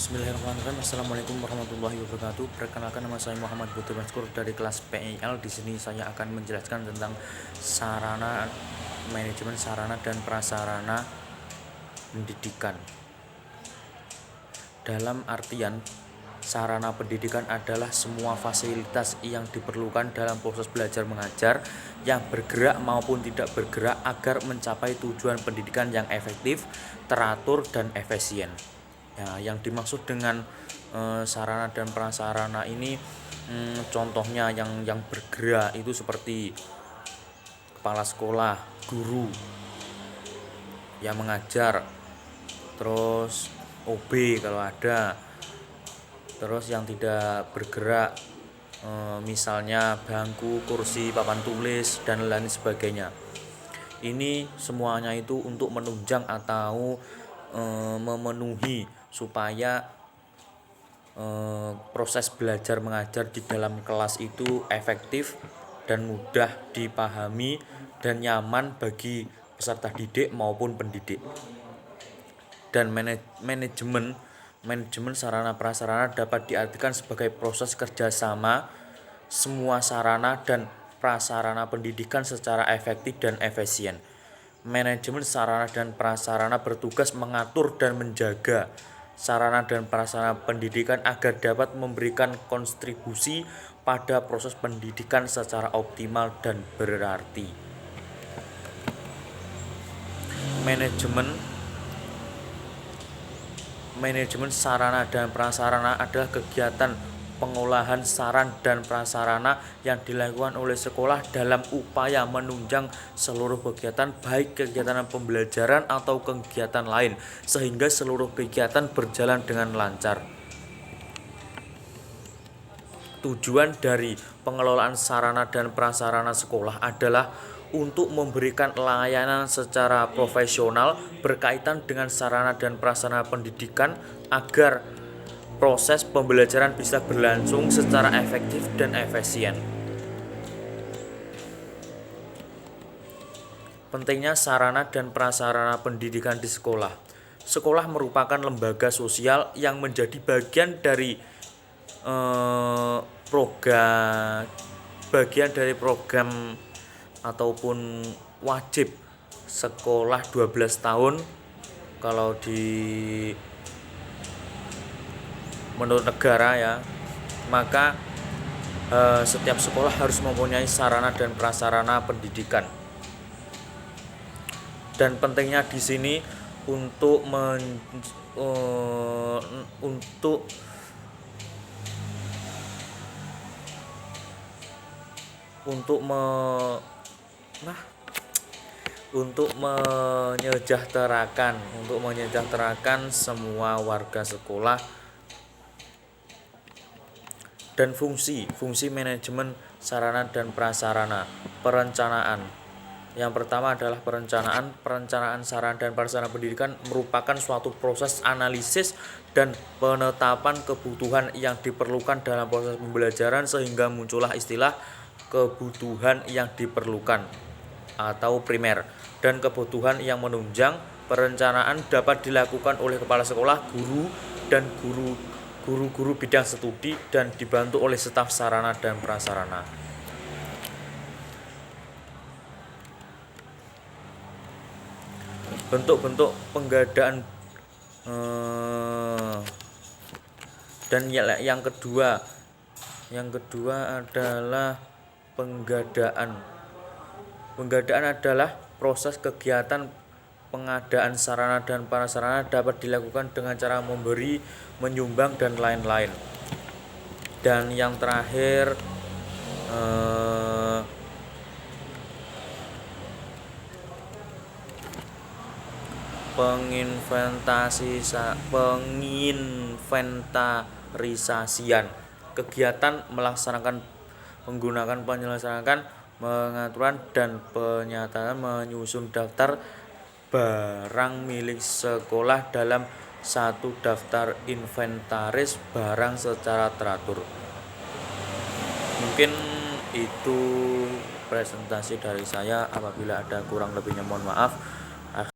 Bismillahirrahmanirrahim. Assalamualaikum warahmatullahi wabarakatuh. Perkenalkan, nama saya Muhammad Butuh Manskur dari kelas PIL. Di sini saya akan menjelaskan tentang sarana manajemen sarana dan prasarana pendidikan. Dalam artian, sarana pendidikan adalah semua fasilitas yang diperlukan dalam proses belajar mengajar yang bergerak maupun tidak bergerak agar mencapai tujuan pendidikan yang efektif, teratur, dan efisien. Ya, yang dimaksud dengan sarana dan prasarana ini, contohnya yang bergerak itu seperti kepala sekolah, guru yang mengajar, terus OB kalau ada, terus yang tidak bergerak misalnya bangku, kursi, papan tulis, dan lain sebagainya. Ini semuanya itu untuk menunjang atau memenuhi supaya proses belajar mengajar di dalam kelas itu efektif dan mudah dipahami dan nyaman bagi peserta didik maupun pendidik. Dan manajemen sarana prasarana dapat diartikan sebagai proses kerjasama semua sarana dan prasarana pendidikan secara efektif dan efisien. Manajemen sarana dan prasarana bertugas mengatur dan menjaga sarana dan prasarana pendidikan agar dapat memberikan kontribusi pada proses pendidikan secara optimal dan berarti. Manajemen sarana dan prasarana adalah kegiatan pengolahan saran dan prasarana yang dilakukan oleh sekolah dalam upaya menunjang seluruh kegiatan, baik kegiatan pembelajaran atau kegiatan lain, sehingga seluruh kegiatan berjalan dengan lancar. Tujuan dari pengelolaan sarana dan prasarana sekolah adalah untuk memberikan layanan secara profesional berkaitan dengan sarana dan prasarana pendidikan agar proses pembelajaran bisa berlangsung secara efektif dan efisien. Pentingnya sarana dan prasarana pendidikan di sekolah. Sekolah merupakan lembaga sosial yang menjadi bagian dari program ataupun wajib sekolah 12 tahun kalau menurut negara ya, maka setiap sekolah harus mempunyai sarana dan prasarana pendidikan. Dan pentingnya di sini untuk menyejahterakan semua warga sekolah. Dan fungsi manajemen sarana dan prasarana. Perencanaan. Yang pertama adalah perencanaan sarana dan prasarana pendidikan merupakan suatu proses analisis dan penetapan kebutuhan yang diperlukan dalam proses pembelajaran sehingga muncullah istilah kebutuhan yang diperlukan atau primer dan kebutuhan yang menunjang. Perencanaan dapat dilakukan oleh kepala sekolah, guru, dan guru bidang studi dan dibantu oleh staf sarana dan prasarana. Bentuk-bentuk pengadaan dan yang kedua adalah penggadaan. Penggadaan adalah proses kegiatan pengadaan sarana dan prasarana dapat dilakukan dengan cara memberi, menyumbang, dan lain-lain. Dan yang terakhir penginventarisasian kegiatan menggunakan penyelesaian pengaturan dan penyataan menyusun daftar barang milik sekolah dalam satu daftar inventaris barang secara teratur. Mungkin itu presentasi dari saya. Apabila ada kurang lebihnya mohon maaf.